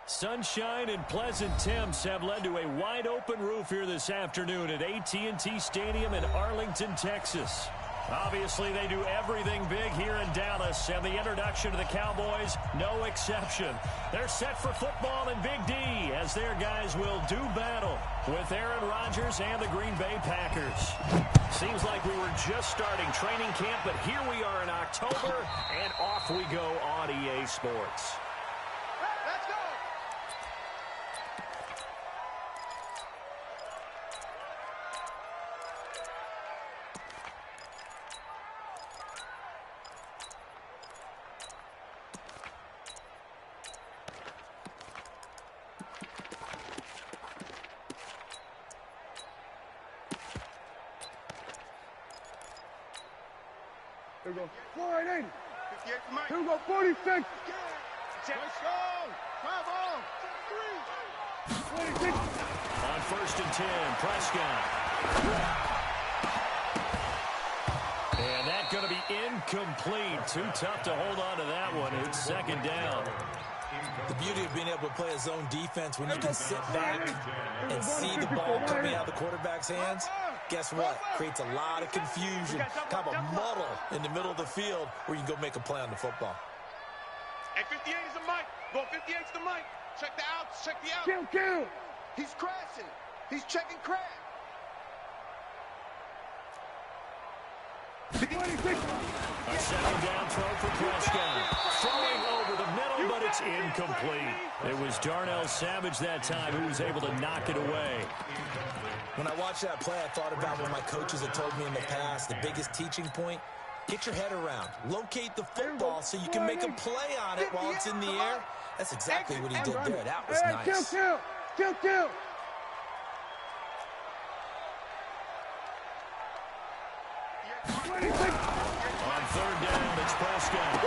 Sunshine and pleasant temps have led to a wide-open roof here this afternoon at AT&T Stadium in Arlington, Texas. Obviously, they do everything big here in Dallas, and the introduction to the Cowboys, no exception. They're set for football in Big D as their guys will do battle with Aaron Rodgers and the Green Bay Packers. Seems like we were just starting training camp, but here we are in October, and off we go on EA Sports. Here we go. 480. 58 for Mike. Here we go. 46. Let's go. Come on. 3. 26. On 1st and 10, Prescott. And that's going to be incomplete. Too tough to hold on to that one. It's second down. The beauty of being able to play a zone defense when you can sit back and see the ball coming out of the quarterback's hands, guess what? Creates a lot of confusion, kind of a muddle in the middle of the field where you can go make a play on the football. Hey, 58 is the mic. Go 58's the mic. Check the outs. Check the outs. Kill. He's crashing. He's checking crash. 26. A second down throw for Prescott. Throwing over the middle, but it's incomplete. It was Darnell Savage that time who was able to knock it away. When I watched that play, I thought about what my coaches had told me in the past. The biggest teaching point, get your head around. Locate the football so you can make a play on it while it's in the air. That's exactly what he did there. That was nice. Kill. On 3rd down, it's Prescott.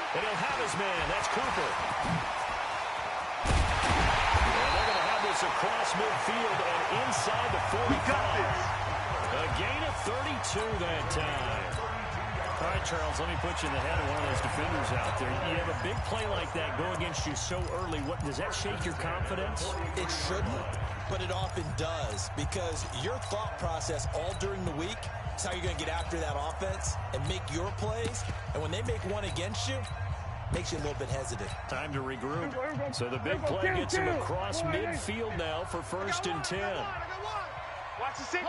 And he'll have his man. That's Cooper. And they're going to have this across midfield and inside the 45. A gain of 32 that time. All right, Charles, let me put you in the head of one of those defenders out there. You have a big play like that go against you so early. What does that shake your confidence? It shouldn't, but it often does, because your thought process all during the week is how you're going to get after that offense and make your plays. And when they make one against you, makes you a little bit hesitant. Time to regroup. So the big play gets him across midfield now for 1st and 10. Watch the 6.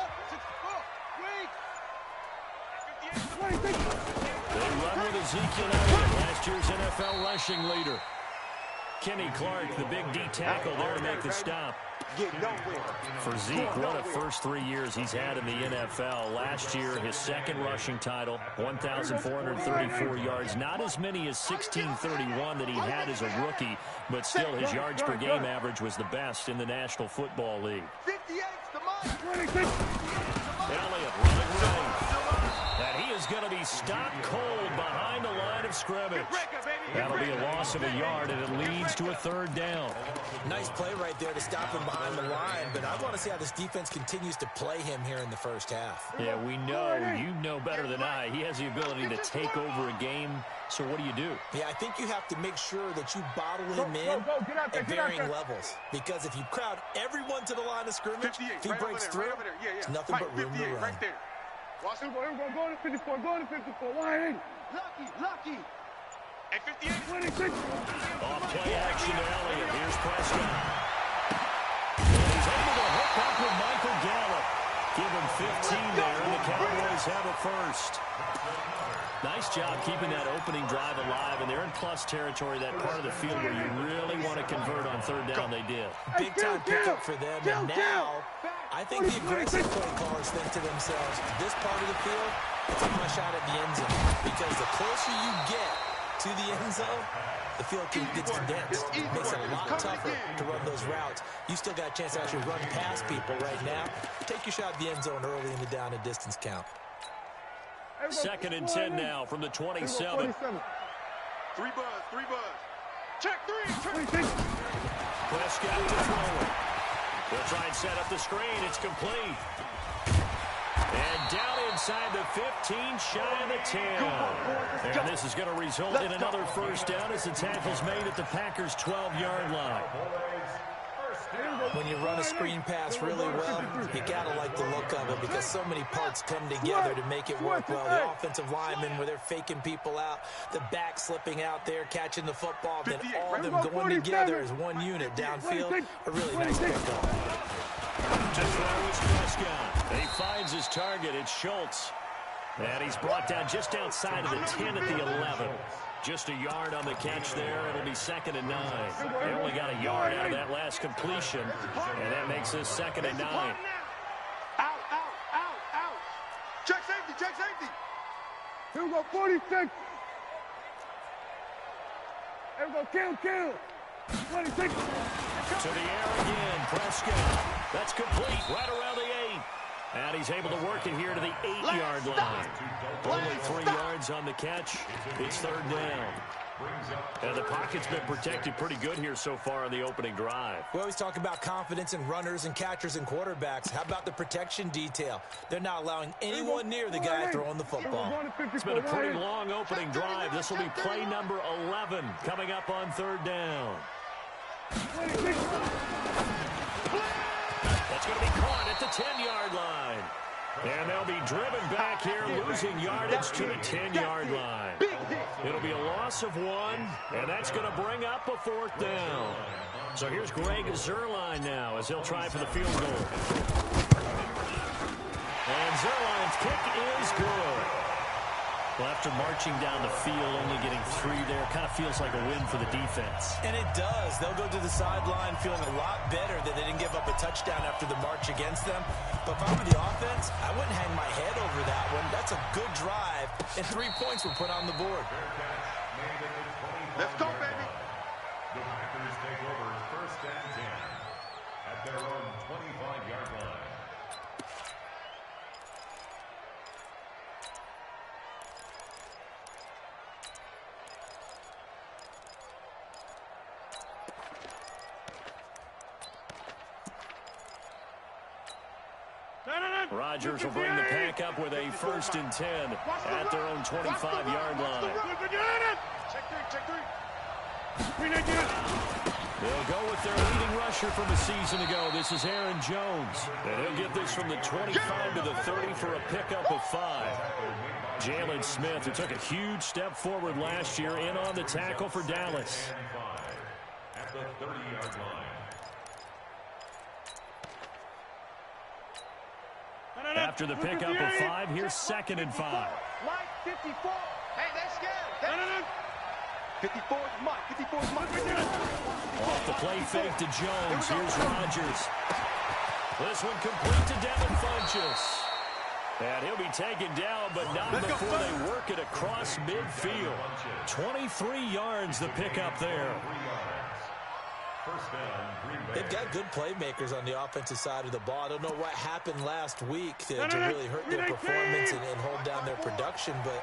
They run with Ezekiel Elliott, last year's NFL rushing leader. Kenny Clark, the big D tackle there to make the stop. For Zeke, what a first 3 years he's had in the NFL. Last year, his second rushing title, 1,434 yards. Not as many as 1,631 that he had as a rookie, but still his yards per game average was the best in the National Football League. Elliott running right. And he is going to be stopped cold behind the line of scrimmage. That'll be a loss of a yard, and it leads to a 3rd down. Nice play right there to stop him behind the line, but I want to see how this defense continues to play him here in the first half. Yeah, we know, you know better than I, he has the ability to take over a game. So what do you do? Yeah, I think you have to make sure that you bottle him in at varying levels. Because if you crowd everyone to the line of scrimmage, if he breaks through, it's nothing but room to run. Watch him. Go to 54. Go to 54. Wide. Lucky. And 58. 26. Off play action to Elliott. Here's Prescott. And he's able to hook up with Michael Gallup. Give him 15 there, and the Cowboys have it first. Nice job keeping that opening drive alive, and they're in plus territory, that part of the field where you really want to convert on 3rd down. They did. Big time pickup for them, and now I think the aggressive play callers think to themselves, this part of the field, I'll take my shot at the end zone, because the closer you get to the end zone, the field gets condensed. It makes it a lot tougher to run those routes. You still got a chance to actually run past people right now. Take your shot at the end zone early in the down and distance count. 2nd and 10 now from the 27. 3 buzz. Check 3. Prescott to throw it. They'll try and set up the screen. It's complete. And down inside the 15, shy of the 10. And this is going to result in another first down as the tackle's made at the Packers' 12-yard line. When you run a screen pass really well, you got to like the look of it because so many parts come together to make it work well. The offensive linemen where they're faking people out, the back slipping out there, catching the football, then all of them going together as one unit downfield. A really nice pickup. To throw is Prescott. He finds his target. It's Schultz. And he's brought down just outside of the 10 at the 11. Just a yard on the catch there. It'll be 2nd and 9. They only got a yard out of that last completion, and that makes this 2nd and 9. Out, out, out, out. Check safety, check safety. Here we go, 46. Here we go, kill. 26. To the air again, Prescott. That's complete, right around the 8. And he's able to work it here to the 8-yard line. Only 3 yards on the catch. It's 3rd down. And the pocket's been protected pretty good here so far on the opening drive. We always talk about confidence in runners and catchers and quarterbacks. How about the protection detail? They're not allowing anyone near the guy throwing the football. It's been a pretty long opening drive. This will be play number 11 coming up on 3rd down. That's going to be caught at the 10-yard line. And they'll be driven back here, losing yardage to the 10-yard line. It'll be a loss of 1, and that's going to bring up a 4th down. So here's Greg Zuerlein now as he'll try for the field goal. And Zuerlein's kick is good. Well, after marching down the field, only getting 3 there, kind of feels like a win for the defense. And it does. They'll go to the sideline feeling a lot better that they didn't give up a touchdown after the march against them. But if I were the offense, I wouldn't hang my head over that one. That's a good drive, and 3 points were put on the board. Let's go, baby. The Packers take over 1st and 10 at their own 25-yard line. Rodgers will bring the pack up with a 1st and 10 at their own 25-yard line. Check 3. They'll go with their leading rusher from a season ago. This is Aaron Jones. And he'll get this from the 25 to the 30 for a pickup of 5. Jalen Smith, who took a huge step forward last year, in on the tackle for Dallas. At the 30-yard line. After the pickup of 5, here's 2nd and 5. Mike, 54. Hey, they're scared. 54 is Mike. 54 is Mike. Off the play fake to Jones. Here's Rodgers. This one complete to Devin Funchess. And he'll be taken down, but not before they work it across midfield. 23 yards the pickup there. They've got good playmakers on the offensive side of the ball. I don't know what happened last week to really hurt their performance and hold down their production, but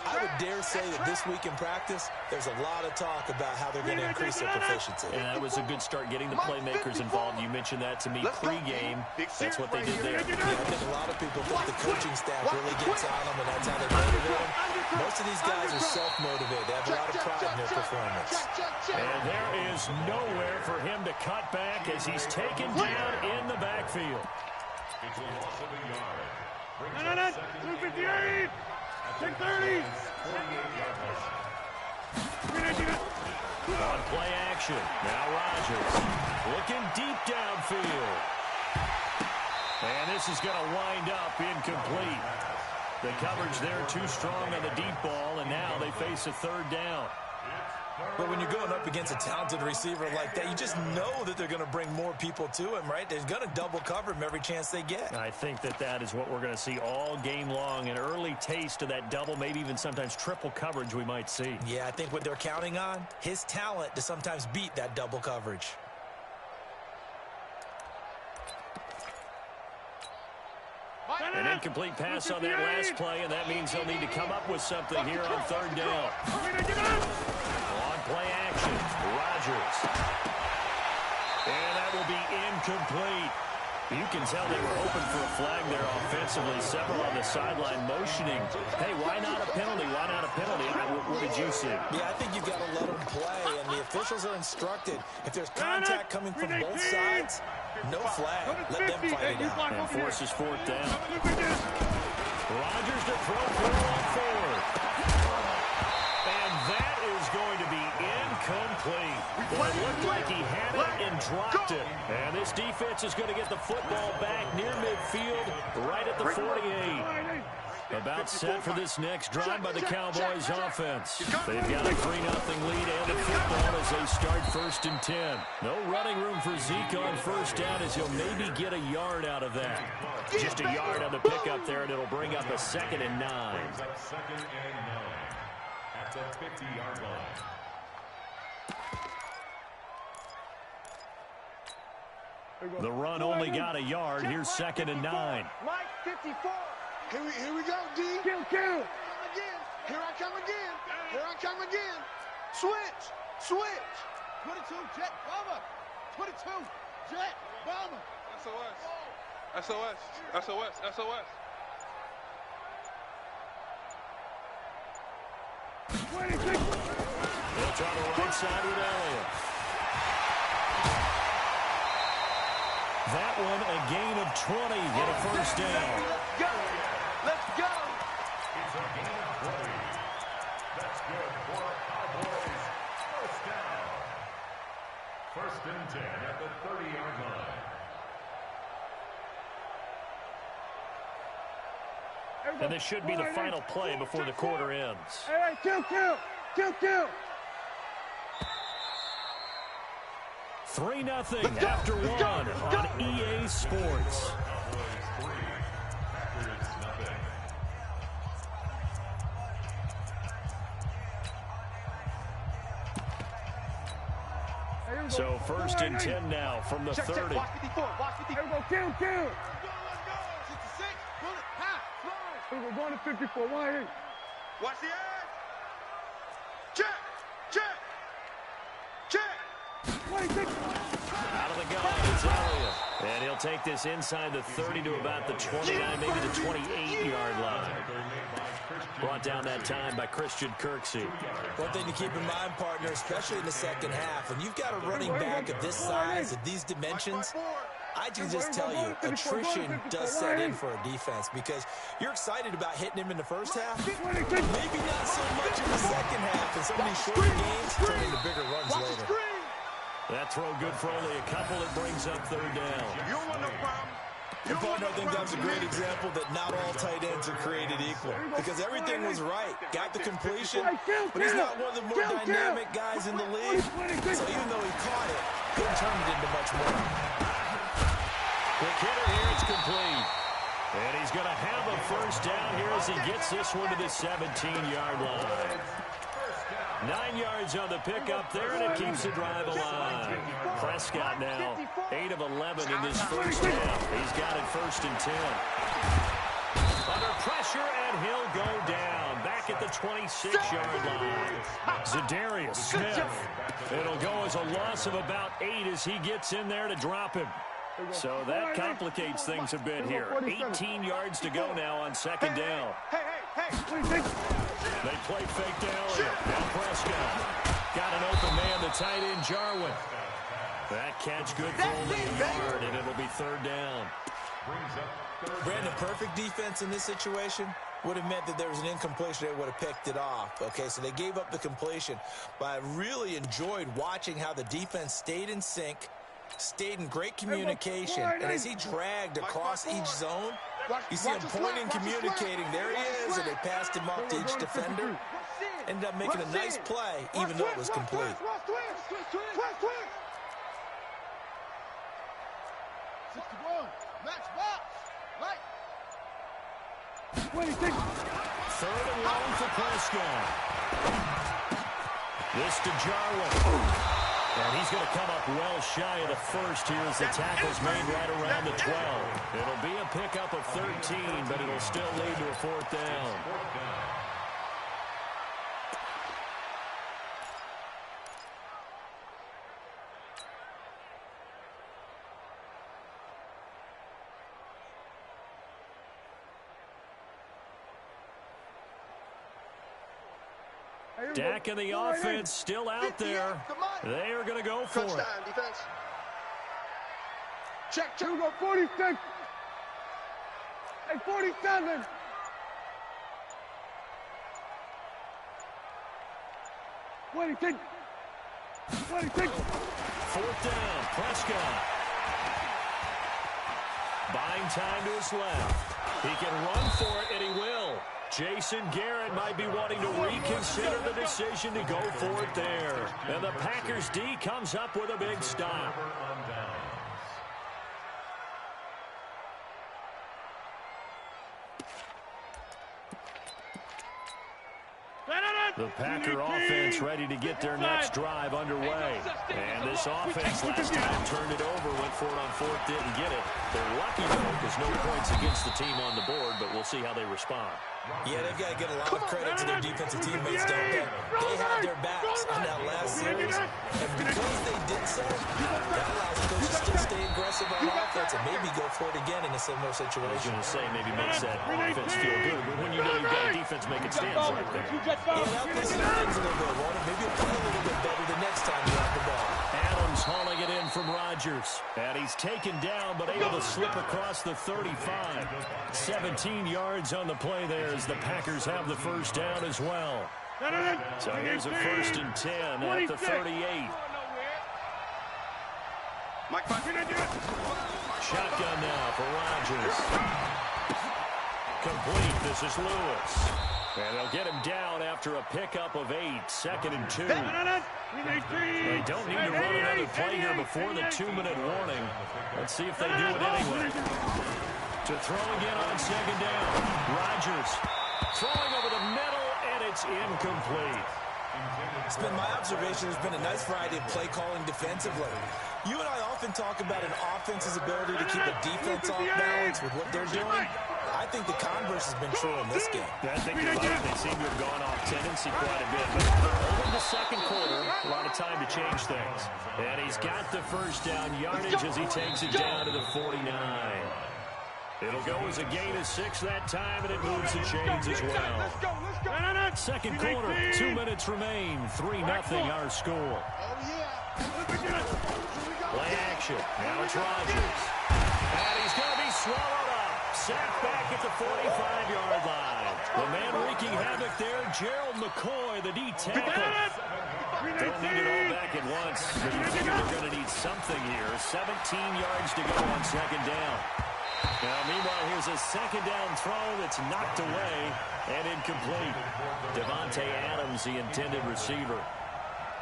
I would dare say that this week in practice, there's a lot of talk about how they're going to increase their proficiency. And that was a good start getting the playmakers involved. You mentioned that to me pregame. That's what they did there. Yeah, I think a lot of people think the coaching staff really gets on them, and that's how they motivate them. Most of these guys are self-motivated. They have a lot of pride in their performance. And there is nowhere for him to cut back as he's taken down in the backfield. It's a loss of a yard. 258. 630. On play action. Now Rodgers looking deep downfield. And this is going to wind up incomplete. The coverage there too strong on the deep ball, and now they face a 3rd down. But when you're going up against a talented receiver like that, you just know that they're going to bring more people to him, right? They're going to double cover him every chance they get. I think that is what we're going to see all game long. An early taste of that double, maybe even sometimes triple coverage we might see. Yeah, I think what they're counting on, his talent to sometimes beat that double coverage. An incomplete pass on that last play, and that means they'll need to come up with something here on 3rd down. On play action, Rodgers. And that will be incomplete. You can tell they were hoping for a flag there offensively. Several on the sideline motioning. Hey, why not a penalty? Why not a penalty? I did you see? Yeah, I think you've got to let them play, and the officials are instructed. If there's contact coming from both sides, no flag. Let them fight it out. And forces fourth down. Rodgers to throw for on fourth. And that is going to be incomplete. Well, it looked like he had it and dropped it. And this defense is going to get the football back near midfield, right at the 48. About set for this next drive by the Cowboys offense. They've got a 3-0 lead and the football as they start 1st and 10. No running room for Zeke on first down as he'll maybe get a yard out of that. Just a yard on the pickup there, and it'll bring up a 2nd and 9. Brings up 2nd and 9 at the 50-yard line. The run only got a yard. Here's 2nd and 9. Mike, 54. Here we go, D. Kill. Here I come again. Here I come again. Switch. 22, Jet, bomber. 22, Jet, bomber. SOS. They'll try the right side with Elliott. That one a gain of 20. Get a first down. Let's go. It's a gain of 20. That's good for Cowboys. First down. 1st and 10 at the 30-yard line. And this should be the final play before the quarter ends. Hey, kill. 3-0 after one on EA Sports. So 1st and 10 now from the 30. Watch 54. Here we go, kill. Let's go. 66. Bullet. Half. Here we go, going to 54. 1-8. Watch the edge. Check. 26. Out of the gun, it's Elliott. And he'll take this inside the 30 to about the 29, maybe the 28-yard line. Brought down that time by Christian Kirksey. One thing to keep in mind, partner, especially in the second half, when you've got a running back of this size, of these dimensions, I can just tell you, attrition does set in for a defense because you're excited about hitting him in the first half, maybe not so much in the second half, and some of these shorter games turn into bigger runs later. That throw good for only a couple. It brings up 3rd down. You don't want no problem. And partner, I think that's a great example that not all tight ends are created equal because everything was right. Got the completion, but he's not one of the more dynamic guys in the league. So even though he caught it, couldn't turn it into much more. Quick hitter here, it's complete. And he's going to have a first down here as he gets this one to the 17-yard line. 9 yards on the pickup there, and it keeps the drive alive. Prescott now 8 of 11 in this first half. He's got it 1st and 10. Under pressure, and he'll go down. Back at the 26-yard line. Zadarius Smith. It'll go as a loss of about 8 as he gets in there to drop him. So that complicates things a bit here. 18 yards to go now on 2nd down. Hey. They play fake to Elliott. Now Prescott. Got an open man, the tight end, Jarwin. That catch good for only a yard, and it'll be 3rd down. Brandon, perfect defense in this situation would have meant that there was an incompletion. They would have picked it off. Okay, so they gave up the completion. But I really enjoyed watching how the defense stayed in sync, stayed in great communication, and as he dragged across each zone, you see him pointing, communicating. There he is, and they passed him off to each defender. Ended up making a nice play, even though it was complete. 61. Match box. Right. 26. 3rd and long for Prescott. This to Jarwin. And he's going to come up well shy of the first here as the tackle's made right around the 12. It'll be a pickup of 13, but it'll still lead to a 4th down. Dak and the offense still out there. They are going to go for it. Defense. Check. Here we go, 46. Hey, 47. Twenty-six. Fourth down, Prescott. Buying time to his left. He can run for it, and he will. Jason Garrett might be wanting to reconsider the decision to go for it there. And the Packers D comes up with a big stop. The Packer offense ready to get their next drive underway. And this offense last time turned it over, went for it on fourth, didn't get it. They're lucky, though, because no points against the team on the board, but we'll see how they respond. Yeah, they've got to get a lot of credit to their defensive teammates, don't they? They had their backs on that last series, and because they did so, that allows coaches to stay aggressive on offense and maybe go for it again in a similar situation. I was going to say, maybe makes that offense feel good, but when you know you've got a defense making stands right there. Yeah, that plays things a little bit, Walter. Maybe you'll play a little bit better the next time you have the ball. Adams hauling it in from Rodgers. And he's taken down, but able to slip across the 35. 17 yards on the play there as the Packers have the first down as well. So here's a 1st and 10 at the 38. Shotgun now for Rodgers. Complete. This is Lewis. And they'll get him down after a pickup of 8. 2nd and 2. They don't need to run another play here before the 2-minute warning. Let's see if they do it anyway. To throw again on 2nd down. Rodgers throwing over the middle, and it's incomplete. It's been my observation there's been a nice variety of play calling defensively. You and I often talk about an offense's ability to keep a defense off balance with what they're doing. I think the converse has been true in this game. I think you're right. They seem to have gone off tendency quite a bit. But over the second quarter, a lot of time to change things. And he's got the first down yardage as he takes it down to the 49. It'll go as a gain of 6 that time, and it moves the chains as well. Second quarter, 2 minutes remain. 3-0 our score. Play action. Now it's Rodgers. And he's going to be swallowed up. Sacked back at the 45-yard line. The man wreaking havoc there, Gerald McCoy, the D tackle. Don't need it all back at once, but you figure they're going to need something here. 17 yards to go on 2nd down. Now, meanwhile, here's a 2nd down throw that's knocked away and incomplete. Devontae Adams, the intended receiver.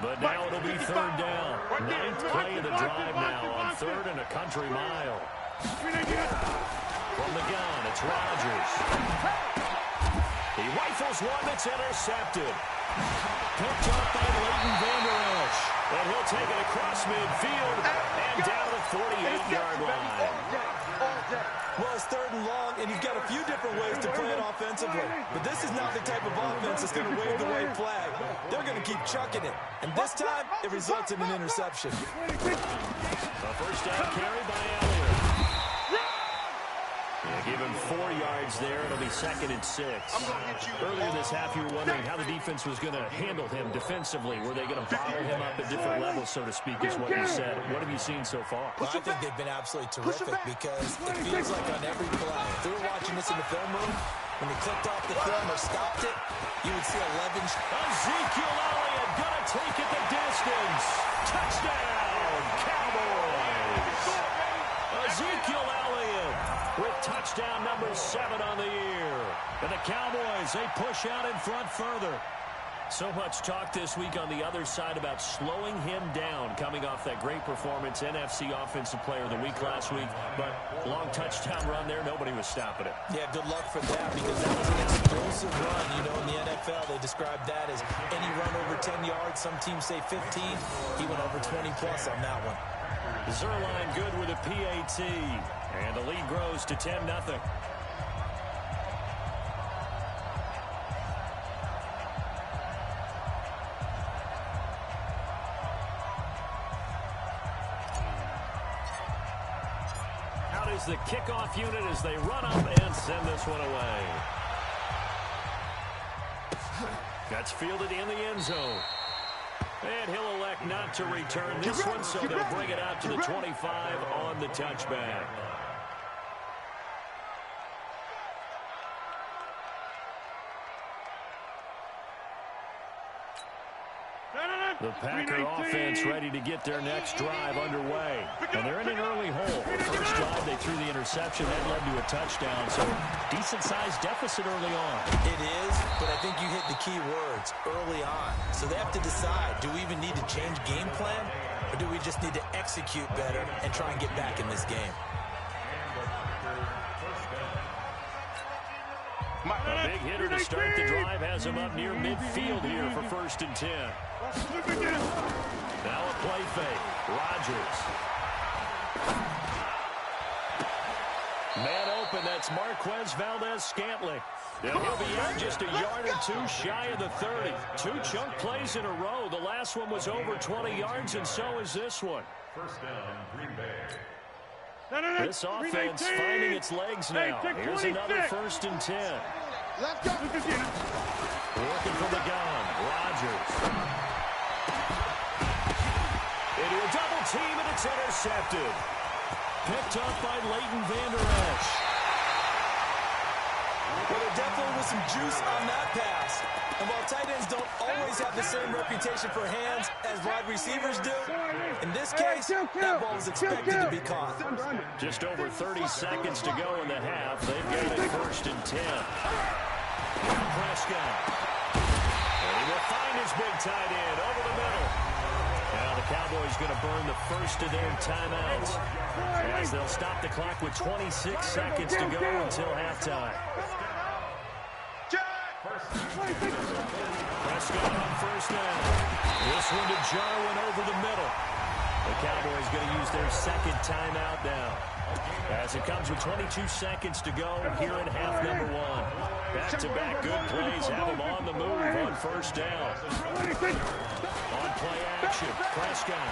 But now it'll be 3rd down. 9th play of the drive now on 3rd and a country mile. From the gun, it's Rodgers. He rifles one that's intercepted. Picked up by Leighton Vander Esch. And he'll take it across midfield and down the 48-yard line. Well, it's 3rd and long, and you've got a few different ways to play it offensively. But this is not the type of offense that's going to wave the white flag. They're going to keep chucking it. And this time, it results in an interception. A first down carry by Elliott. Give him 4 yards there. It'll be 2nd and 6. Earlier this half, you were wondering how the defense was going to handle him defensively. Were they going to bottle him up at different levels, so to speak, is what you said. What have you seen so far? Well, I think they've been absolutely terrific because it feels like on every play, if they were watching this in the film room, when they clicked off the film or stopped it, you would see 11. Ezekiel Elliott going to take it the distance. Touchdown, Cowboys. Ezekiel Elliott with touchdown number 7 on the year. And the Cowboys, they push out in front further. So much talk this week on the other side about slowing him down coming off that great performance, NFC Offensive Player of the Week last week. But long touchdown run there, nobody was stopping it. Yeah, good luck for that because that was an explosive run. You know, in the NFL, they describe that as any run over 10 yards. Some teams say 15. He went over 20-plus on that one. Zerline good with a PAT. And the lead grows to 10-0. Out is the kickoff unit as they run up and send this one away. Got That's fielded in the end zone. And he'll elect not to return this one, so they'll bring it out to the 25 on the touchback. The Packer offense ready to get their next drive underway. And they're in an early hole. The first drive, they threw the interception. That led to a touchdown. So decent-sized deficit early on. It is, but I think you hit the key words, early on. So they have to decide, do we even need to change game plan? Or do we just need to execute better and try and get back in this game? A big hitter to start the drive has him up near midfield here for 1st and 10. Now a play fake. Rodgers. Man open. That's Marquez Valdez-Scantling. And he'll be out just a yard or two shy of the 30. 2 chunk plays in a row. The last one was over 20 yards, and so is this one. First down, Green Bay. This offense finding its legs now. Here's another 1st and 10. Working from the gun. Rodgers. Into a double team, and it's intercepted. Picked up by Leighton Vander Esch. Well, there definitely was some juice on that pass. And while tight ends don't always have the same reputation for hands as wide receivers do, in this case, that ball was expected to be caught. Just over 30 seconds to go in the half. They've got it 1st and 10. Prescott. And he will find his big tight end over the middle. Now the Cowboys going to burn the first of their timeouts as they'll stop the clock with 26 seconds to go until halftime. Prescott on 1st down. This one to Jarwin over the middle. The Cowboys going to use their 2nd timeout now as it comes with 22 seconds to go here in half number 1. Back-to-back good plays have them on the move on 1st down. On play action, Prescott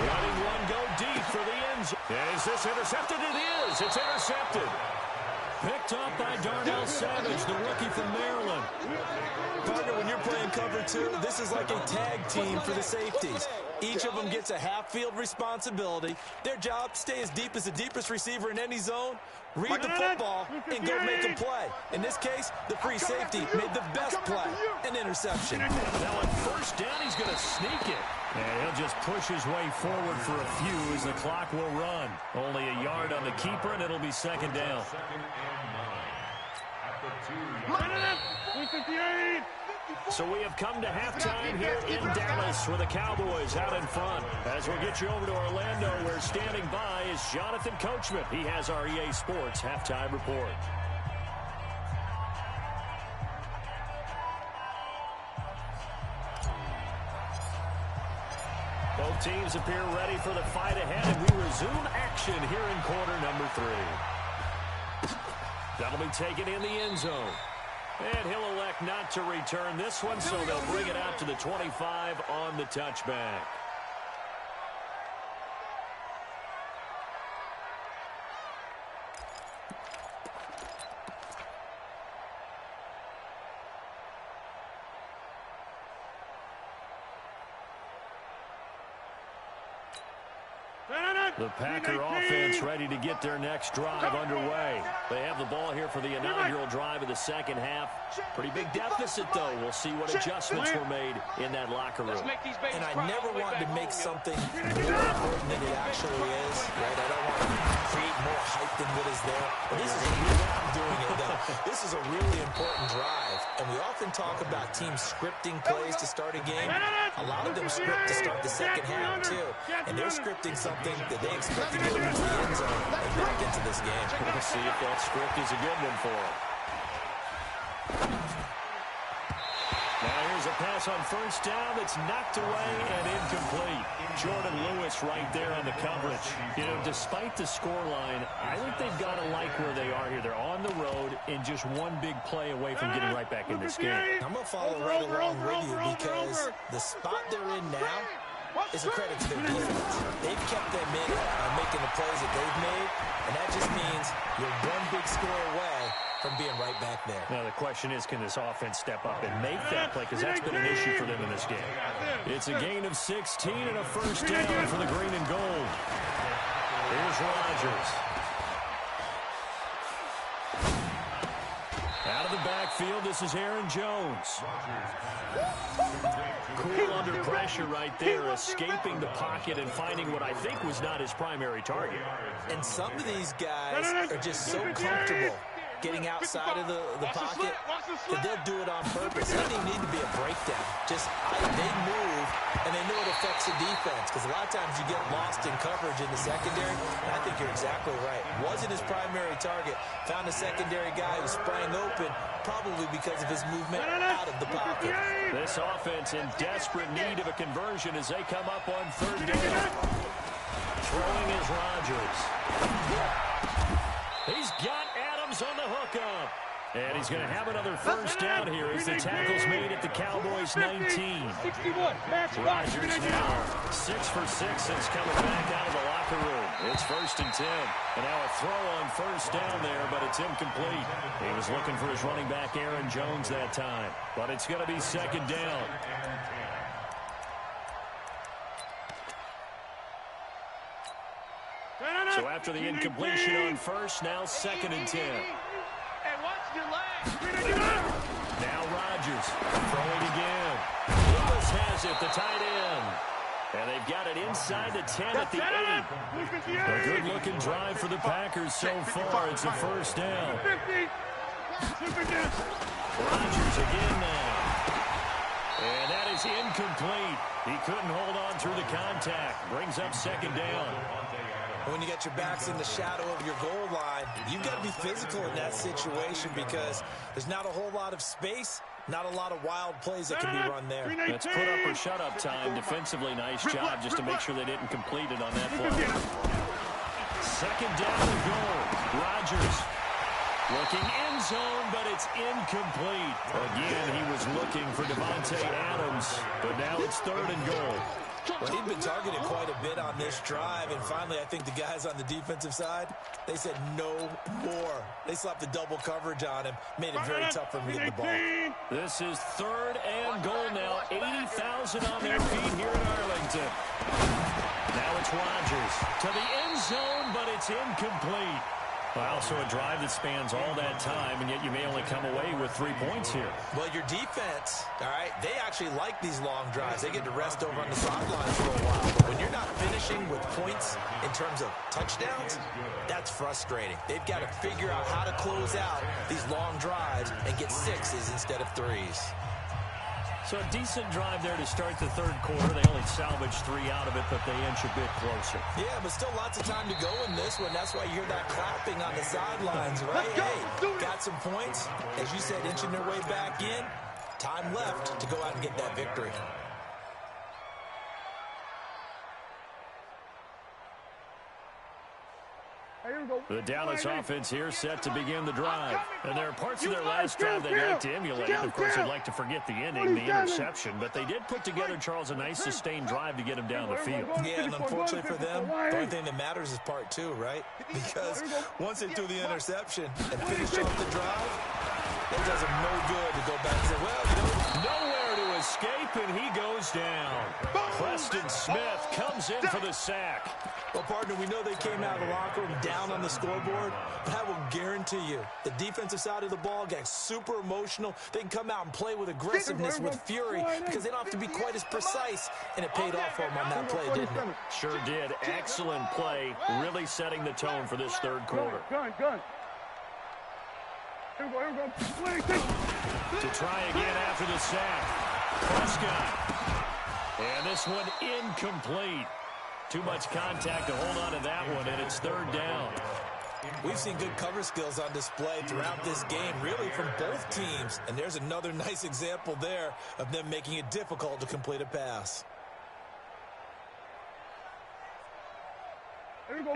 letting one go deep for the end zone. Is this intercepted? It is. It's intercepted. Picked up by Darnell Savage, the rookie from Maryland. Partner, when you're playing cover 2, this is like a tag team for the safeties. Each of them gets a half-field responsibility. Their job, stay as deep as the deepest receiver in any zone, read the football, and go make a play. In this case, the free safety made the best play, an interception. Now on 1st down, he's going to sneak it. And he'll just push his way forward for a few as the clock will run. Only a yard on the keeper, and it'll be 2nd down. 2nd and 9 at the 2-yard line. So we have come to halftime here in Dallas with the Cowboys out in front. As we'll get you over to Orlando, where standing by is Jonathan Coachman. He has our EA Sports halftime report. Both teams appear ready for the fight ahead, and we resume action here in quarter number 3. That'll be taken in the end zone. And he'll elect not to return this one, so they'll bring it out to the 25 on the touchback. The Packer offense ready to get their next drive underway. They have the ball here for the inaugural drive of the 2nd half. Pretty big deficit, though. We'll see what adjustments were made in that locker room. And I never want to make something more important than it actually is. Right? I don't want to create more hype than what is there. But this is a really, I'm doing it, though. This is a really important drive. And we often talk about teams scripting plays to start a game. A lot of them script to start the 2nd half, too. And they're scripting something that they expect to get into the end zone and back into this game. We'll see if that script is a good one for them. Now here's a pass on 1st down that's knocked away and incomplete. Jordan Lewis right there on the coverage. You know, despite the scoreline, I think they've got to like where they are here. They're on the road and just one big play away from getting right back in this game. I'm going to follow right along with you because the spot they're in now is a credit to their defense. They've kept them in making the plays that they've made, and that just means you're one big score away from being right back there. Now, the question is, can this offense step up and make that play? Because that's been an issue for them in this game. It's a gain of 16 and a first down for the green and gold. Here's Rodgers. Out of the backfield, this is Aaron Jones. Cool under pressure right there, escaping the pocket and finding what I think was not his primary target. And some of these guys are just so comfortable getting outside of the pocket that they'll do it on purpose. It doesn't even need to be a breakdown. Just they move, and they know it affects the defense, because a lot of times you get lost in coverage in the secondary, and I think you're exactly right. Wasn't his primary target. Found a secondary guy who sprang open, probably because of his movement out of the pocket. This offense in desperate need of a conversion as they come up on third down. Throwing is Rodgers. He's got Adams on the hookup. And he's going to have another first down here as the tackle's made at the Cowboys' 19. Rodgers now 6 for 6 since coming back out of the locker room. It's 1st and 10. And now a throw on first down there, but it's incomplete. He was looking for his running back, Aaron Jones, that time. But it's going to be 2nd down. So after the incompletion on first, now 2nd and 10. Now Rodgers throwing again. Lewis has it, the tight end. And they've got it inside the 10 at the 8. A good-looking drive for the Packers so far. It's a first down. Rodgers again now. And that is incomplete. He couldn't hold on through the contact. Brings up 2nd down. When you got your backs in the shadow of your goal line, you've got to be physical in that situation because there's not a whole lot of space, not a lot of wild plays that can be run there. That's put up or shut up time. Defensively, nice job just to make sure they didn't complete it on that play. 2nd down and goal. Rodgers looking end zone, but it's incomplete. Again, he was looking for Devontae Adams, but now it's 3rd and goal. Well, he'd been targeted quite a bit on this drive, and finally I think the guys on the defensive side, they said no more. They slapped the double coverage on him, made it very tough for him to get the ball. This is 3rd and goal now. 80,000 on their feet here in Arlington. Now it's Rodgers to the end zone, but it's incomplete. Wow, so a drive that spans all that time, and yet you may only come away with 3 points here. Well, your defense, all right, they actually like these long drives. They get to rest over on the sidelines for a while. But when you're not finishing with points in terms of touchdowns, that's frustrating. They've got to figure out how to close out these long drives and get 6s instead of 3s. So a decent drive there to start the 3rd quarter. They only salvaged 3 out of it, but they inch a bit closer. Yeah, but still lots of time to go in this one. That's why you hear that clapping on the sidelines, right? Hey, got some points. As you said, inching their way back in. Time left to go out and get that victory. The Dallas offense here set to begin the drive. And there are parts of their last drive they'd like to emulate. Of course, they'd like to forget the inning, the interception. But they did put together, Charles, a nice sustained drive to get him down the field. Yeah, and unfortunately for them, the only thing that matters is part 2, right? Because once they threw the interception and finished off the drive, it does them no good to go back and say, well, you know, nowhere to escape, and he goes down. Preston Smith comes in for the sack. Well, partner, we know they came out of the locker room down on the scoreboard, but I will guarantee you the defensive side of the ball got super emotional. They can come out and play with aggressiveness, with fury, because they don't have to be quite as precise, and it paid off for them on that play, didn't it? Sure did. Excellent play, really setting the tone for this 3rd quarter. Gun. Here we go. To try again after the sack. Prescott. And this one incomplete. Too much contact to hold on to that one, and it's 3rd down. We've seen good cover skills on display throughout this game, really from both teams. And there's another nice example there of them making it difficult to complete a pass.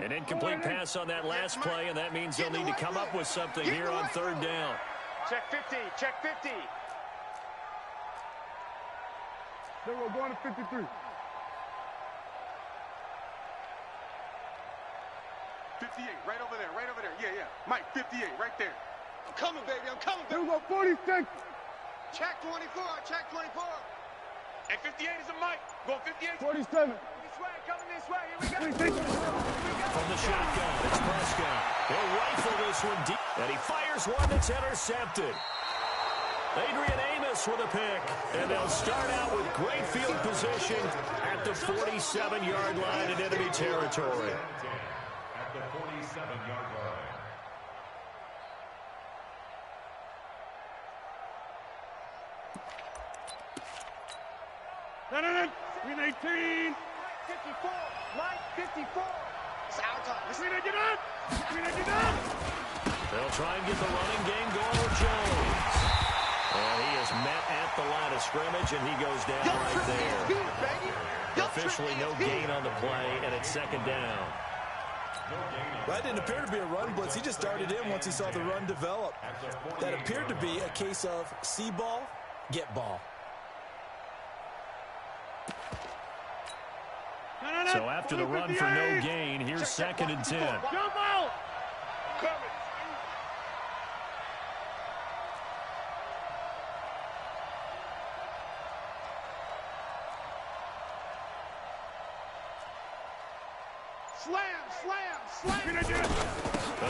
An incomplete pass on that last play, and that means they'll need to come up with something here on 3rd down. Check 50. We're going to 53. 58, right over there. Yeah. Mike, 58, right there. I'm coming, baby. I'm coming, Here baby. we go, 46. Check 24. Check 24. And 58 is a mic. Go 58. 47. This way. Coming this way. Here we go. 26. From the shotgun, it's Prescott. He'll rifle this one deep, and he fires one that's intercepted. Adrian Amos with a pick, and they'll start out with great field position at the 47-yard line in enemy territory. At the 47-yard line. Green 18. 54. Mike 54. It's our time. Green 8, get up. Green 8, get up. They'll try and get the running game going with Jones. And he is met at the line of scrimmage, and he goes down right there. Officially no gain on the play, and it's second down. That didn't appear to be a run blitz. He just darted in once he saw the run develop. That appeared to be a case of see ball, get ball. So after the run for no gain, here's second and 10. Jump out. Coming. Slam. Green 8, get up.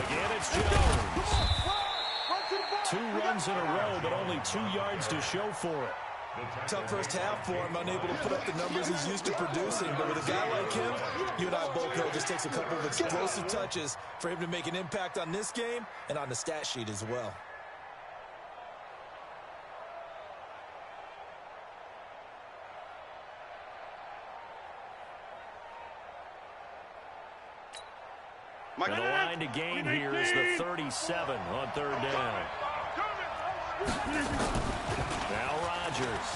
Again, it's Jones. 2 runs in a row, but only 2 yards to show for it. Tough first half for him, unable to put up the numbers he's used to producing. But with a guy like him, you and I both know it just takes a couple of explosive touches for him to make an impact on this game and on the stat sheet as well. And the line to gain here is the 37 on third down. Now Rodgers.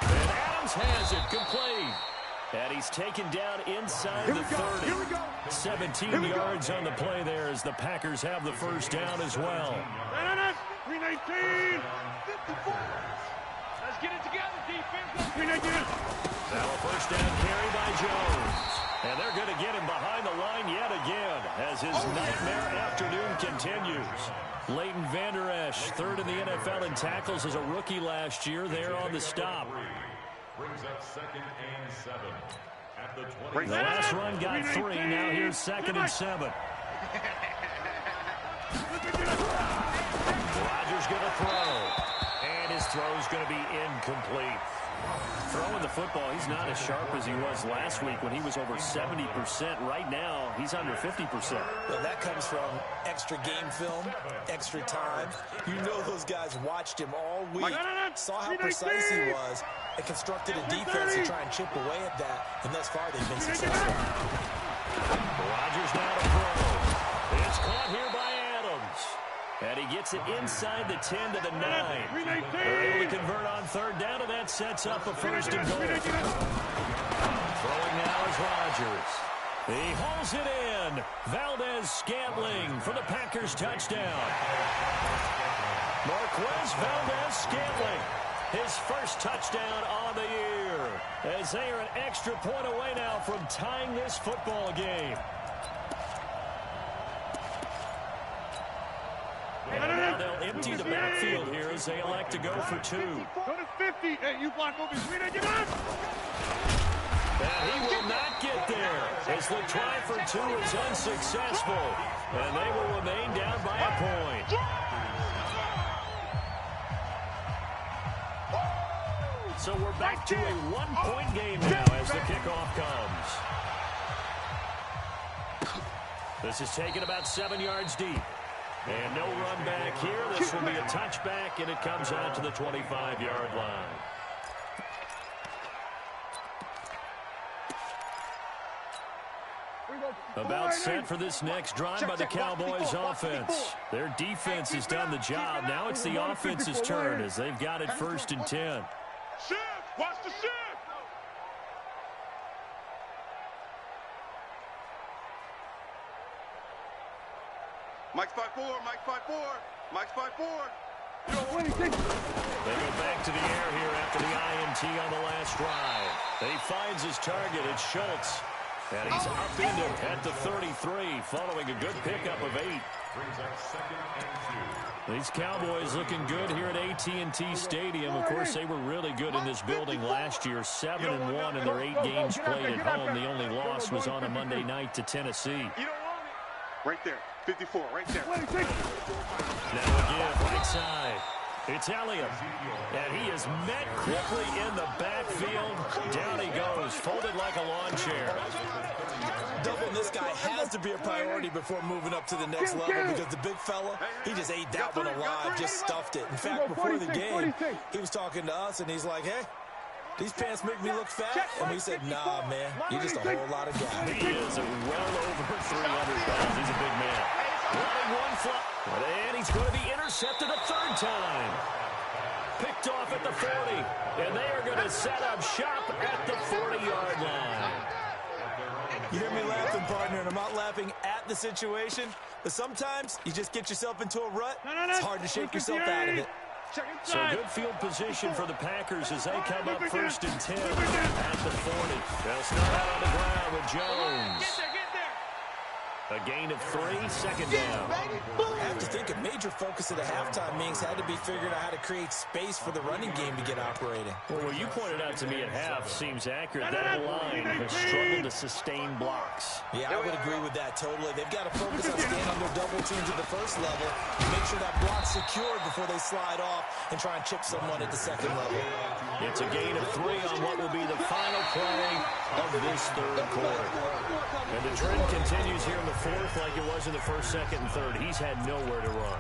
And Adams has it complete. And he's taken down inside the 30. 17 yards on the play there as the Packers have the first down as well. Green 18. 54. Let's get it together, defense. Green 18. Now a first down carry by Jones. And they're going to get him behind the line yet again as his nightmare afternoon continues. Leighton Vander Esch, third in the NFL in tackles as a rookie last year, there on the stop. Brings up second and 7 at the 20. The last run got 3. Now here's second and 7. Rodgers going to throw. And his throw's going to be incomplete. Throwing the football, he's not as sharp as he was last week when he was over 70%. Right now, he's under 50%. Well, that comes from extra game film, extra time. You know those guys watched him all week, saw how precise he was, and constructed a defense to try and chip away at that. And thus far, they've been successful. Rodgers now to throw. It's caught here by Adams. And he gets it inside the 10 to the 9. They're able to convert on third down, and that sets up a first and goal. Throwing now is Rodgers. He hauls it in. Valdez-Scantling for the Packers touchdown. Marquez Valdez-Scantling, his first touchdown on the year, as they are an extra point away now from tying this football game. And now they'll empty the backfield here as they elect to go for 2. Go to 50. Hey, you block over. Green 8, get up. And he will not get there as the try for 2 is unsuccessful. And they will remain down by a point. So we're back to a 1-point game now as the kickoff comes. This is taken about 7 yards deep. And no run back here. This will be a touchback, and it comes out to the 25-yard line. About set for this next drive by the Cowboys offense. Their defense has done the job. Now it's the offense's turn as they've got it first and 10. Shift! Watch the shift! Mike's 5-4, Mike's 5-4, Mike's 5-4. 26. They go back to the air here after the INT on the last drive. He finds his target. It's Schultz. And he's up into at the 33, following a good pickup of 8. Brings up 2nd and 2. These Cowboys looking good here at AT&T Stadium. Of course, they were really good in this building last year, 7-1 in their 8 games played at home. The only loss was on a Monday night to Tennessee. You don't want it. Right there, 54, right there. Now again, right side. It's Elliott, and he is met quickly in the backfield. Down he goes, folded like a lawn chair. Doubling this guy has to be a priority before moving up to the next level because the big fella, he just ate that one alive, just stuffed it. In fact, before the game, he was talking to us, and he's like, hey, these pants make me look fat. And we said, nah, man, you're just a whole lot of guy. He is well over 300 pounds. He's a big man. Running one flop. And he's going to be intercepted a 3rd time. Picked off at the 40. And they are going to set up shop at the 40-yard line. You hear me laughing, partner, and I'm not laughing at the situation, but sometimes you just get yourself into a rut. It's hard to shake yourself out of it. So good field position for the Packers as they come up 1st and 10 at the 40. They'll start out on the ground with Jones. A gain of 3, 2nd down. I have to think a major focus of the halftime meetings had to be figuring out how to create space for the running game to get operating. Well, what you pointed out to me at half seems accurate. That line has struggled to sustain blocks. Yeah, I would agree with that totally. They've got to focus on staying on their double teams at the 1st level and make sure that block's secured before they slide off and try and chip someone at the 2nd level. It's a gain of 3 on what will be the final play of this 3rd quarter. And the trend continues here in the 4th like it was in the 1st, 2nd, and 3rd. He's had nowhere to run.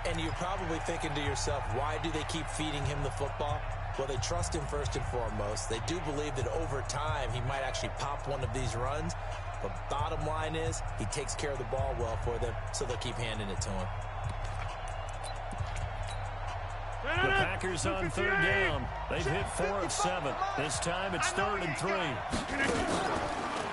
And you're probably thinking to yourself, why do they keep feeding him the football? Well, they trust him first and foremost. They do believe that over time he might actually pop one of these runs. But bottom line is he takes care of the ball well for them, so they'll keep handing it to him. The Packers on 3rd down. They've hit 4 of 7. This time it's 3rd and 3.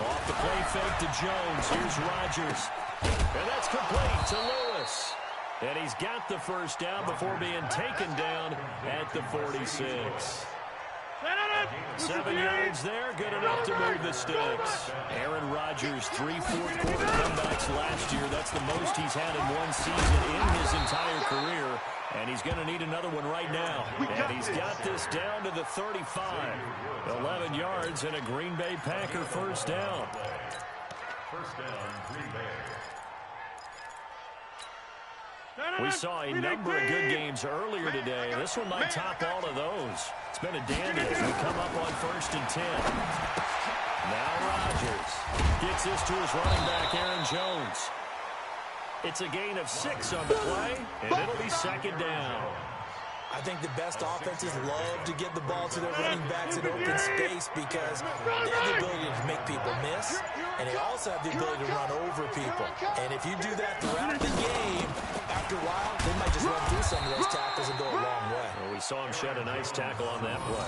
Off the play fake to Jones. Here's Rodgers. And that's complete to Lewis. And he's got the 1st down before being taken down at the 46. 7 yards there, good enough to move the sticks. Aaron Rodgers, 3 fourth-quarter comebacks last year. That's the most he's had in one season in his entire career. And he's going to need another one right now. And he's got this down to the 35. 11 yards and a Green Bay Packer 1st down. 1st down, Green Bay. We saw a number of good games earlier today. This one might top all of those. It's been a dandy as we come up on 1st and 10. Now Rodgers gets this to his running back, Aaron Jones. It's a gain of 6 on the play, and it'll be 2nd down. I think the best offenses love to get the ball to their running backs in open space because they have the ability to make people miss, and they also have the ability to run over people. And if you do that throughout the game, after a while, they might just run through some of those tackles and go a long way. Well, we saw him shed a nice tackle on that play.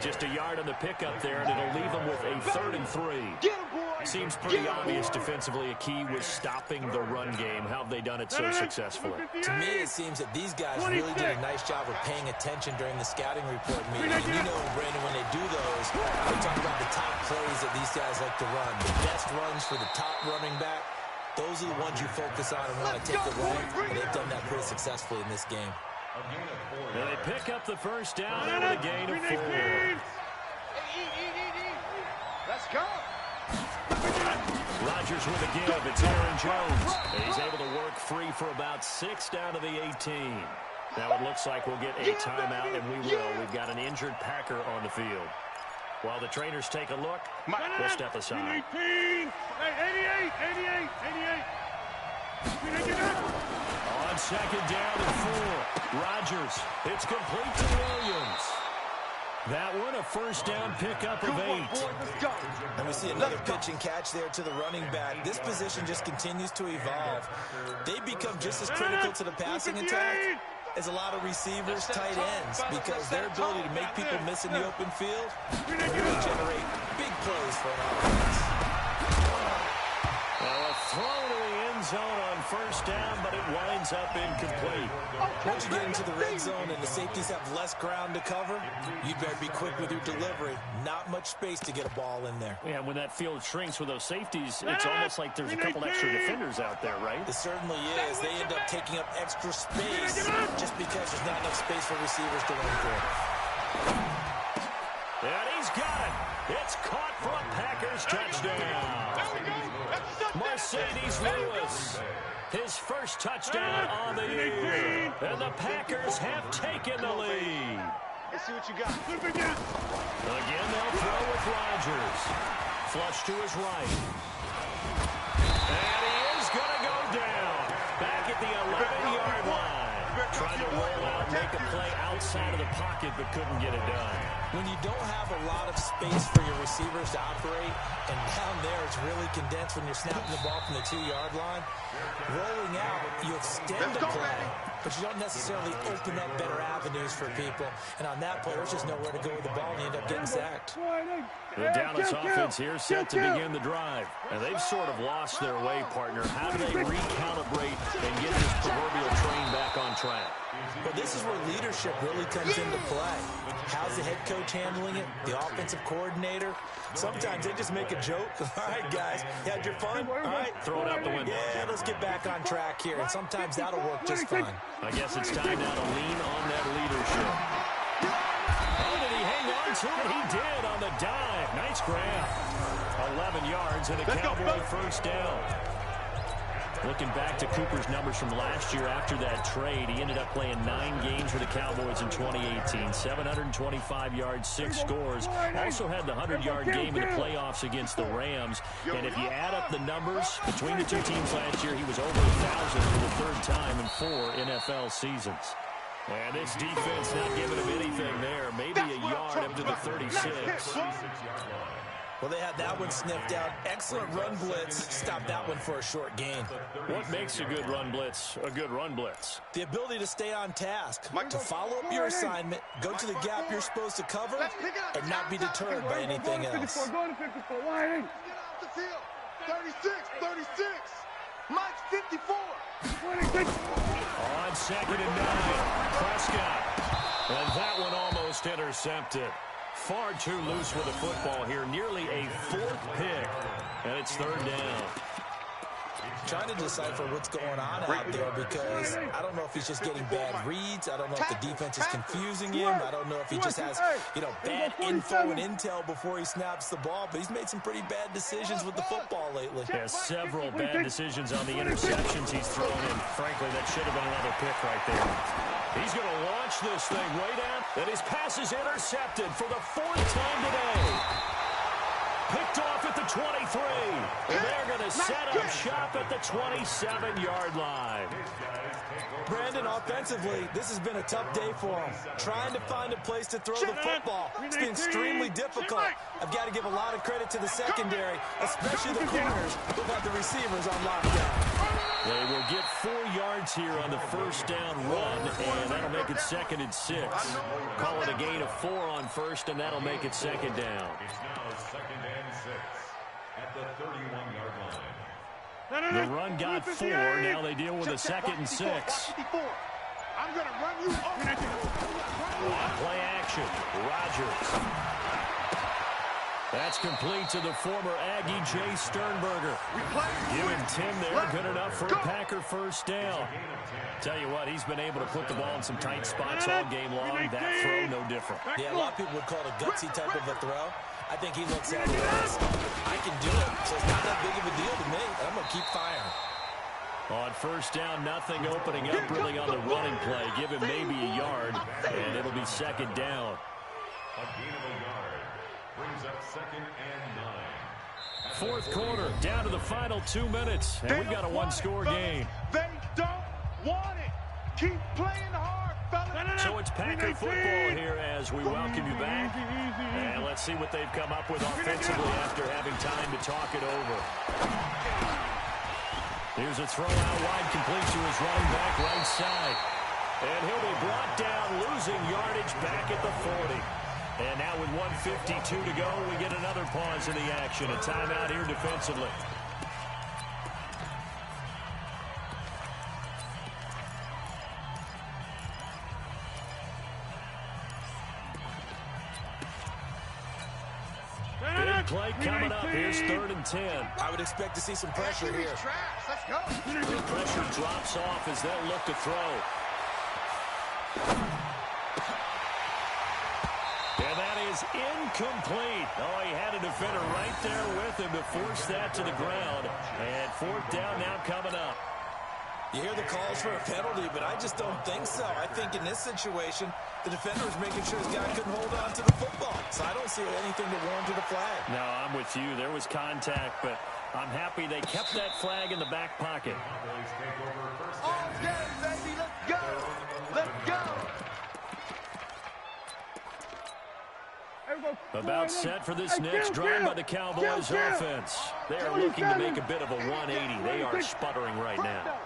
Just a yard on the pickup there, and it'll leave him with a 3rd and 3. Seems pretty obvious defensively a key was stopping the run game. How have they done it so successfully? To me, it seems that these guys really did a nice job of paying attention during the scouting report meeting. And you know, Brandon, when they do those, they talk about the top plays that these guys like to run. The best runs for the top running back, those are the ones you focus on and want to take away. And they've done that pretty successfully in this game. Now they pick up the 1st down there with a gain of 4. Let's go. Rodgers with a give. It's Aaron Jones. He's able to work free for about 6 down to the 18. Now it looks like we'll get a timeout, and we will. We've got an injured Packer on the field. While the trainers take a look, we'll step aside. 88. On 2nd down and 4. Rodgers. It's complete to Williams. That one, a 1st down pickup of 8. And we see another pitch and catch there to the running back. This position just continues to evolve. They become just as critical to the passing attack as a lot of receivers, tight ends, because their ability to make people miss in the open field can really generate big plays for an offense. Well, a throw to the end zone on first down, but it winds up incomplete. Once you get into the red zone and the safeties have less ground to cover, you better be quick with your delivery. Not much space to get a ball in there. Yeah, when that field shrinks with those safeties, it's almost like there's a couple extra defenders out there, right? It certainly is. They end up taking up extra space just because there's not enough space for receivers to run through. And he's got it. It's caught for a Packers touchdown. Mercedes Lewis, his first touchdown on the year. And the Packers have taken the lead. Let's see what you got. Again, they'll throw with Rodgers. Flush to his right. And he is going to go down. Back at the 11-yard line. Trying to roll out, make a play outside of the pocket, but couldn't get it done. When you don't have a lot of space for your receivers to operate, and down there it's really condensed when you're snapping the ball from the 2-yard line, rolling out, you extend the play, but you don't necessarily open up better avenues for people. And on that play, there's just nowhere to go with the ball, and you end up getting sacked. The Dallas offense here set to begin the drive. And they've sort of lost their way, partner. How do they recalibrate and get this proverbial train back on track? Well, this is where leadership really comes into play. How's the head coach handling it? The offensive coordinator? Sometimes they just make a joke. All right, guys, you had your fun? All right, throw it out the window. Yeah, let's get back on track here. And sometimes that'll work just fine. I guess it's time now to lean on that leadership. Oh, did he hang on to it? He did on the dive. Nice grab. 11 yards and a Cowboy first down. Looking back to Cooper's numbers from last year after that trade, he ended up playing 9 games for the Cowboys in 2018. 725 yards, 6 scores. Also had the 100-yard game in the playoffs against the Rams. And if you add up the numbers between the two teams last year, he was over 1,000 for the 3rd time in 4 NFL seasons. And this defense not giving him anything there. Maybe a yard up to the 36. Well, they had that one sniffed out. Excellent run blitz. Stopped that one for a short gain. What makes a good run blitz a good run blitz? The ability to stay on task, to follow up your assignment, go to the gap you're supposed to cover, and not be deterred by anything else. Get off the field. 36, 36. Mike's 54. On 2nd and 9, Prescott. And that one almost intercepted. Far too loose with the football here. Nearly a 4th pick. And it's 3rd down. Trying to decipher what's going on out there because I don't know if he's just getting bad reads. I don't know if the defense is confusing him. I don't know if he just has, bad info and intel before he snaps the ball. But he's made some pretty bad decisions with the football lately. Yeah, several bad decisions on the interceptions he's thrown in. Frankly, that should have been another pick right there. He's going to launch this thing way down, and his pass is intercepted for the 4th time today. Picked off at the 23, and they're going to set up shop at the 27-yard line. Brandon, offensively, this has been a tough day for him. Trying to find a place to throw the football. It's been extremely difficult. I've got to give a lot of credit to the secondary, especially the corners who've had the receivers on lockdown. They will get 4 yards here on the first down run, and that'll make it 2nd and 6. Call it a gain of 4 on first, and that'll make it 2nd down. It's now 2nd and 6 at the 31-yard line. The run got 4. Now they deal with a 2nd and 6. I'm going to run you over. Play action. Rodgers. That's complete to the former Aggie, Jay Sternberger. Giving Tim there, good enough for a Packer first down. Tell you what, he's been able to put the ball in some tight spots all game long. That throw, no different. Yeah, a lot of people would call it a gutsy type of a throw. I think he looks at it as, I can do it, so it's not that big of a deal to me. I'm going to keep firing. On first down, nothing opening up really on the running play. Give him maybe a yard, and it'll be 2nd down. A gain of a yard brings up 2nd and 9. 4th quarter, down to the final 2 minutes, and we've got a 1-score game. They don't want it. Keep playing hard, fellas. So it's Packer football here as we welcome you back. And let's see what they've come up with offensively after having time to talk it over. Here's a throw out wide, complete to his running back right side. And he'll be brought down, losing yardage back at the 40. And now with 1:52 to go, we get another pause in the action. A timeout here defensively. play coming up. Here's 3rd and 10. I would expect to see some pressure here. Let's go. The pressure drops off as they'll look to throw. And that is incomplete. Oh, he had a defender right there with him to force that to the ground. And 4th down now coming up. You hear the calls for a penalty, but I just don't think so. I think in this situation, the defender is making sure his guy couldn't hold on to the football. So I don't see anything to warrant a flag. No, I'm with you. There was contact, but I'm happy they kept that flag in the back pocket. All day, baby. Let's go. Let's go. About set for this next drive by the Cowboys offense. They are looking to make a bit of a 180. They are sputtering right now.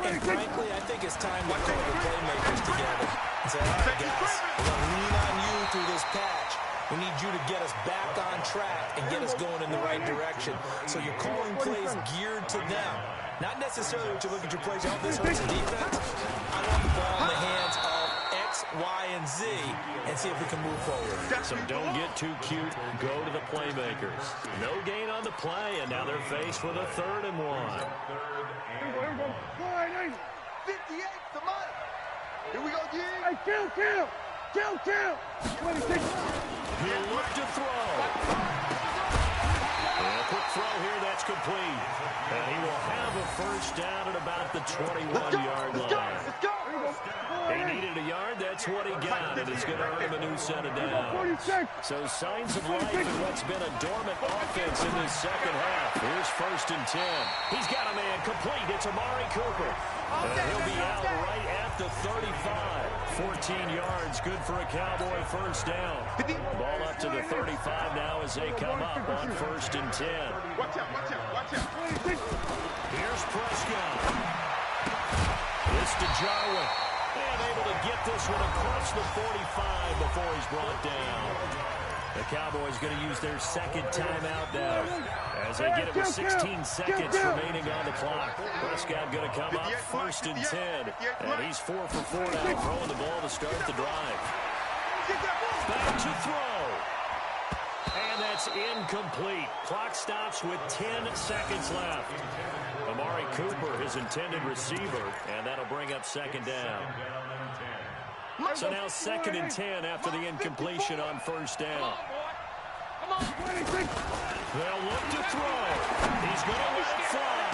And frankly, I think it's time to call the playmakers together and say, all right, guys, we're going to lean on you through this patch. We need you to get us back on track and get us going in the right direction. So you're calling plays geared to them. Not necessarily what you look at your plays. Oh, this hurts the defense. I want the ball in the hands of X, Y, and Z and see if we can move forward. So don't get too cute. Go to the playmakers. No gain on the play, and now they're faced with a 3rd and 1. 58 to Mike. Here we go, G. Hey, kill. 26. He'll look to throw. And a quick throw here, that's complete. And he will have a 1st down at about the 21-yard line. Let's go. He needed a yard, that's what he got, and it's going to earn him a new set of downs. So signs of life in what's been a dormant offense in this second half. Here's 1st and 10. He's got a man complete. It's Amari Cooper. And he'll be out right at the 35. 14 yards, good for a Cowboy 1st down. Ball up to the 35 now as they come up on 1st and 10. Watch out. Here's Prescott. It's to Jarwin. And able to get this one across the 45 before he's brought down. The Cowboys going to use their 2nd timeout now as they get it with 16 seconds remaining on the clock. Prescott going to come up 1st and 10. And he's 4 for 4 now, throwing the ball to start the drive. Back to throw. And that's incomplete. Clock stops with 10 seconds left. Amari Cooper, his intended receiver, and that'll bring up 2nd down. So now 2nd and 10 after the incompletion on 1st down. They'll look to throw. He's going to let it fly.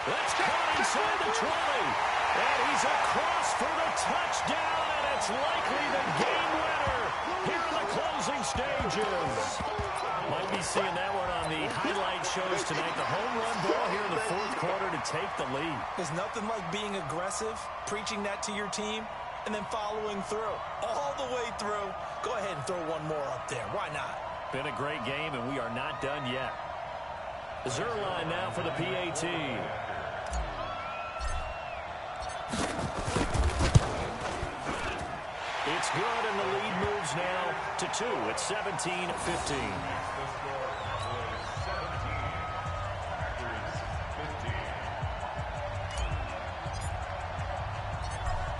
That's caught inside the 20. And he's across for the touchdown, and it's likely the game winner here in the closing stages. Might be seeing that one on the highlight shows tonight. The home run ball here in the 4th quarter to take the lead. There's nothing like being aggressive, preaching that to your team, and then following through. All the way through. Go ahead and throw one more up there. Why not? Been a great game, and we are not done yet. Zerline now for the PAT. It's good, and the lead moves now to 2. It's 17-15.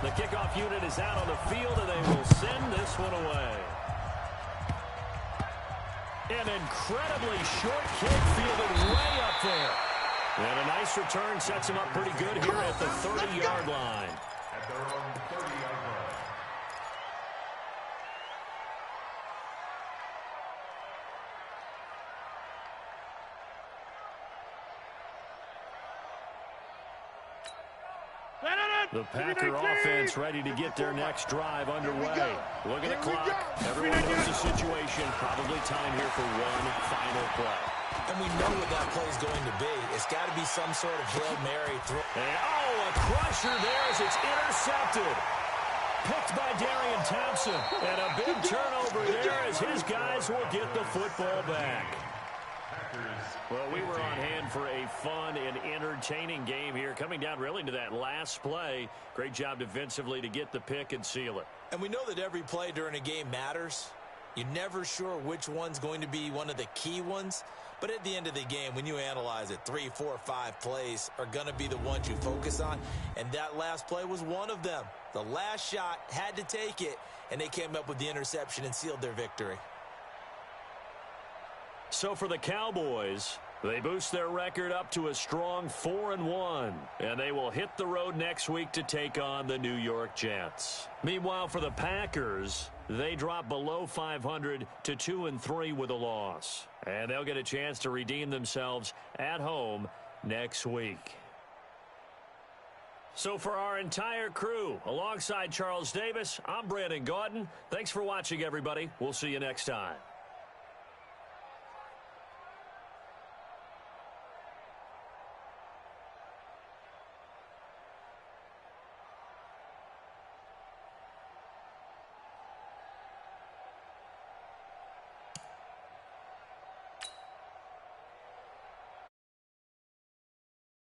The kickoff unit is out on the field, and they will send this one away. An incredibly short kick fielded way up there. And a nice return sets him up pretty good here at the 30-yard line. At their own 30-yard line. The Packer offense ready to get their next drive underway. Look at the clock. Everyone knows the situation. Probably time here for one final play. And we know what that play is going to be. It's got to be some sort of Hail Mary throw. And, a crusher there as it's intercepted. Picked by Darian Thompson. And a big turnover there as his guys will get the football back. Well, we were on hand for a fun and entertaining game here, coming down really to that last play. Great job defensively to get the pick and seal it. And we know that every play during a game matters. You're never sure which one's going to be one of the key ones. But at the end of the game, when you analyze it, 3, 4, 5 plays are going to be the ones you focus on. And that last play was one of them. The last shot had to take it, and they came up with the interception and sealed their victory. So for the Cowboys, they boost their record up to a strong 4-1, and they will hit the road next week to take on the New York Jets. Meanwhile, for the Packers, they drop below 500 to 2-3 with a loss, and they'll get a chance to redeem themselves at home next week. So for our entire crew, alongside Charles Davis, I'm Brandon Gaudin. Thanks for watching, everybody. We'll see you next time.